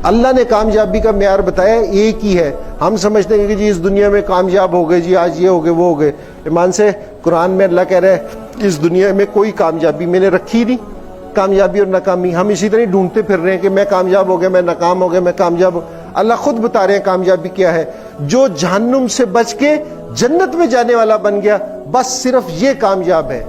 اللہ نے کامیابی کا معیار بتایا ایک ہی ہے. ہم سمجھتے ہیں کہ جی اس دنیا میں کامیاب ہو گئے، جی آج یہ ہو گئے وہ ہو گئے. ایمان سے قرآن میں اللہ کہہ رہا ہے اس دنیا میں کوئی کامیابی میں نے رکھی نہیں. کامیابی اور ناکامی ہم اسی طرح ڈھونڈتے پھر رہے ہیں کہ میں کامیاب ہو گیا، میں ناکام ہو گیا، میں کامیاب ہو. اللہ خود بتا رہے ہیں کامیابی کیا ہے. جو جہنم سے بچ کے جنت میں جانے والا بن گیا، بس صرف یہ کامیاب ہے.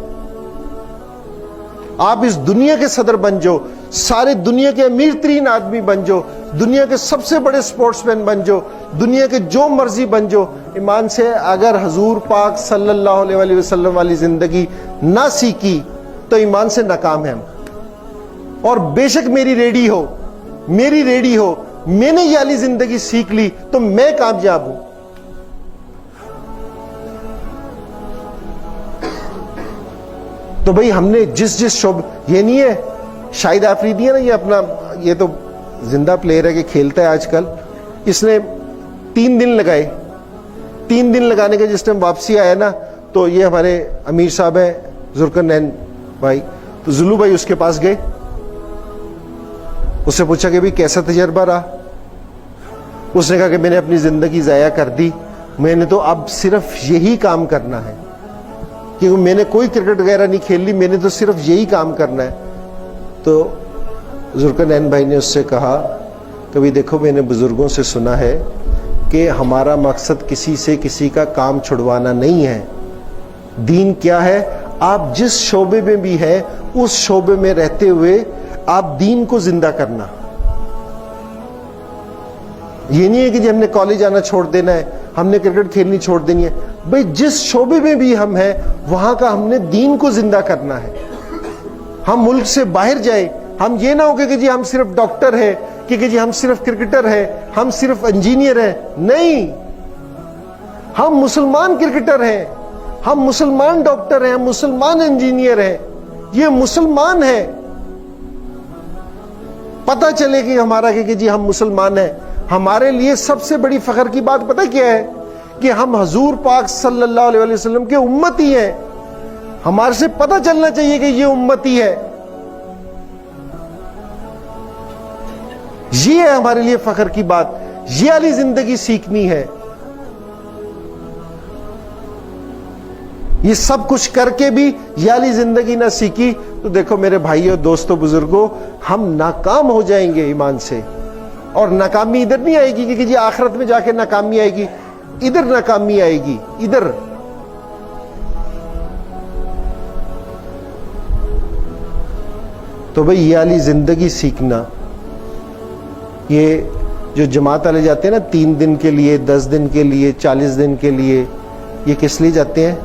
آپ اس دنیا کے صدر بن جاؤ، سارے دنیا کے امیر ترین آدمی بن جاؤ، دنیا کے سب سے بڑے سپورٹس مین بن جاؤ، دنیا کے جو مرضی بن جاؤ، ایمان سے اگر حضور پاک صلی اللہ علیہ وسلم والی زندگی نہ سیکھی تو ایمان سے ناکام ہیں ہم. اور بے شک میری ریڈی ہو، میں نے یہ والی زندگی سیکھ لی تو میں کامیاب ہوں. تو بھئی ہم نے جس یہ نہیں ہے شاہد آفریدی ہے نا، یہ اپنا یہ تو زندہ پلیئر ہے کہ کھیلتا ہے آج کل. اس نے 3 دن لگائے. 3 دن لگانے کے جس ٹائم واپسی آیا نا تو یہ ہمارے امیر صاحب ہیں ذوالقرنین بھائی، تو زلو بھائی اس کے پاس گئے. اس سے پوچھا کہ بھئی کیسا تجربہ رہا؟ اس نے کہا کہ میں نے اپنی زندگی ضائع کر دی، میں نے تو اب صرف یہی کام کرنا ہے، کیونکہ میں نے کوئی کرکٹ وغیرہ نہیں کھیل لی، میں نے تو صرف یہی کام کرنا ہے. تو ذوالقرنین بھائی نے اس سے کہا کبھی دیکھو میں نے بزرگوں سے سنا ہے کہ ہمارا مقصد کسی سے کسی کا کام چھڑوانا نہیں ہے. دین کیا ہے؟ آپ جس شعبے میں بھی ہیں اس شعبے میں رہتے ہوئے آپ دین کو زندہ کرنا. یہ نہیں ہے کہ جی ہم نے کالج آنا چھوڑ دینا ہے، ہم نے کرکٹ کھیلنی چھوڑ دینی ہے. بھئی جس شعبے میں بھی ہم ہیں وہاں کا ہم نے دین کو زندہ کرنا ہے. ہم ملک سے باہر جائیں، ہم یہ نہ ہو کہ جی ہم صرف ڈاکٹر ہیں، کہ جی ہم صرف کرکٹر ہیں، ہم صرف انجینئر ہیں. نہیں، ہم مسلمان کرکٹر ہیں، ہم مسلمان ڈاکٹر ہیں، ہم مسلمان انجینئر ہیں. یہ مسلمان ہیں. پتہ چلے کہ ہمارا کہ جی ہم مسلمان ہیں. ہمارے لیے سب سے بڑی فخر کی بات پتہ کیا ہے؟ کہ ہم حضور پاک صلی اللہ علیہ وسلم کے امتی ہیں. ہمارے سے پتہ چلنا چاہیے کہ یہ امتی ہے. یہ ہے ہمارے لیے فخر کی بات. یہ والی زندگی سیکھنی ہے. یہ سب کچھ کر کے بھی یہ والی زندگی نہ سیکھی تو دیکھو میرے بھائیو دوستو بزرگوں، ہم ناکام ہو جائیں گے ایمان سے. اور ناکامی ادھر نہیں آئے گی کہ جی آخرت میں جا کے ناکامی آئے گی، ادھر ناکامی آئے گی. ادھر تو بھئی یہ والی زندگی سیکھنا. یہ جو جماعت والے جاتے ہیں نا 3 دن کے لیے، 10 دن کے لیے، 40 دن کے لیے، یہ کس لیے جاتے ہیں؟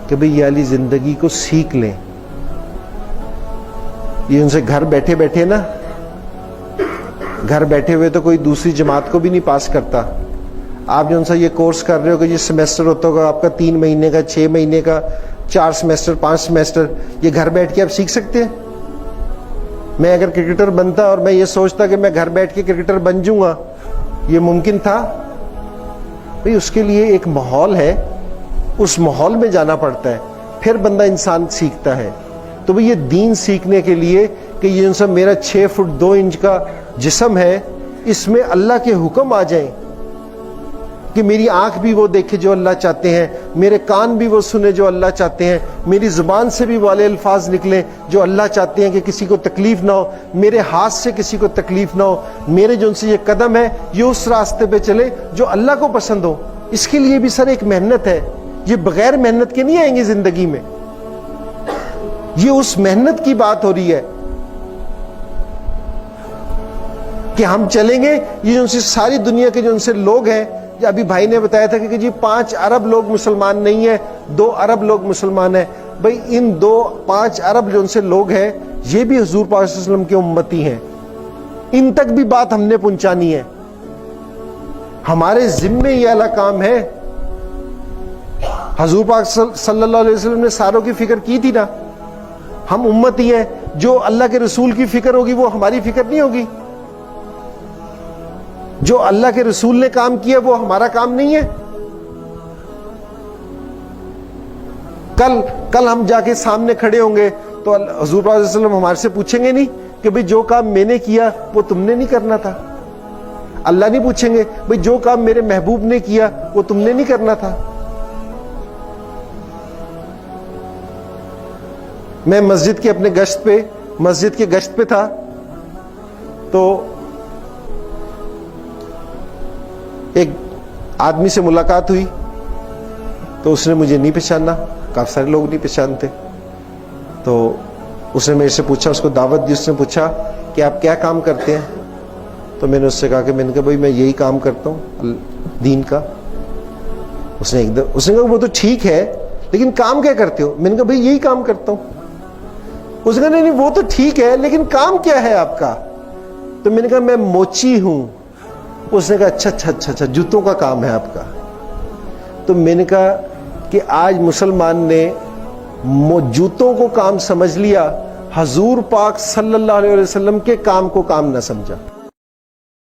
کہ بھئی یہ والی زندگی کو سیکھ لیں. یہ ان سے گھر بیٹھے بیٹھے نا، گھر بیٹھے ہوئے تو کوئی دوسری جماعت کو بھی نہیں پاس کرتا. آپ جو ان سے یہ کورس کر رہے ہو کہ یہ سیمیسٹر ہوتا ہوگا آپ کا 3 مہینے کا، 6 مہینے کا، 4 سیمیسٹر، 5 سیمیسٹر، یہ گھر بیٹھ کے آپ سیکھ سکتے ہیں. میں اگر کرکٹر بنتا اور میں یہ سوچتا کہ میں گھر بیٹھ کے کرکٹر بن جوں گا، یہ ممکن تھا؟ بھئی اس کے لیے ایک ماحول ہے، اس ماحول میں جانا پڑتا ہے، پھر بندہ انسان سیکھتا ہے. تو بھئی یہ دین سیکھنے کے لیے کہ یہ انسان میرا 6 فٹ 2 انچ کا جسم ہے، اس میں اللہ کے حکم آ جائیں کہ میری آنکھ بھی وہ دیکھے جو اللہ چاہتے ہیں، میرے کان بھی وہ سنے جو اللہ چاہتے ہیں، میری زبان سے بھی والے الفاظ نکلیں جو اللہ چاہتے ہیں کہ کسی کو تکلیف نہ ہو، میرے ہاتھ سے کسی کو تکلیف نہ ہو، میرے جو ان سے یہ قدم ہے یہ اس راستے پہ چلے جو اللہ کو پسند ہو. اس کے لیے بھی سر ایک محنت ہے. یہ بغیر محنت کے نہیں آئیں گے زندگی میں. یہ اس محنت کی بات ہو رہی ہے کہ ہم چلیں گے. یہ ان سے ساری دنیا کے جو ان سے لوگ ہیں، ابھی بھائی نے بتایا تھا کہ جی 5 ارب لوگ مسلمان نہیں ہیں، 2 ارب لوگ مسلمان ہیں. بھئی ان 5 ارب جو ان سے لوگ ہیں یہ بھی حضور پاک صلی اللہ علیہ وسلم کے امتی ہیں. ان تک بھی بات ہم نے پہنچانی ہے. ہمارے ذمے یہ والا کام ہے. حضور پاک صلی اللہ علیہ وسلم نے ساروں کی فکر کی تھی نا. ہم امتی ہیں، جو اللہ کے رسول کی فکر ہوگی وہ ہماری فکر نہیں ہوگی. جو اللہ کے رسول نے کام کیا وہ ہمارا کام نہیں ہے. کل ہم جا کے سامنے کھڑے ہوں گے تو حضور صلی اللہ علیہ وسلم ہمارے سے پوچھیں گے نہیں کہ بھئی جو کام میں نے کیا وہ تم نے نہیں کرنا تھا. اللہ نہیں پوچھیں گے بھئی جو کام میرے محبوب نے کیا وہ تم نے نہیں کرنا تھا؟ میں مسجد کی گشت پہ تھا تو ایک آدمی سے ملاقات ہوئی تو اس نے مجھے نہیں پہچانا، کافی سارے لوگ نہیں پہچانتے، تو اس نے میرے سے پوچھا، اس کو دعوت دی، اس نے پوچھا کہ آپ کیا کام کرتے ہیں؟ تو میں نے اس سے کہا کہ بھائی میں یہی کام کرتا ہوں دین کا۔ اس نے کہا وہ تو ٹھیک ہے لیکن کام کیا کرتے ہو؟ میں نے کہا بھائی یہی کام کرتا ہوں۔ اس نے کہا نہیں وہ تو ٹھیک ہے لیکن کام کیا ہے آپ کا؟ تو میں نے کہا میں موچی ہوں۔ اس نے کہا اچھا جوتوں کا کام ہے آپ کا۔ تو میں نے کہا کہ آج مسلمان نے جوتوں کو کام سمجھ لیا، حضور پاک صلی اللہ علیہ وسلم کے کام کو کام نہ سمجھا۔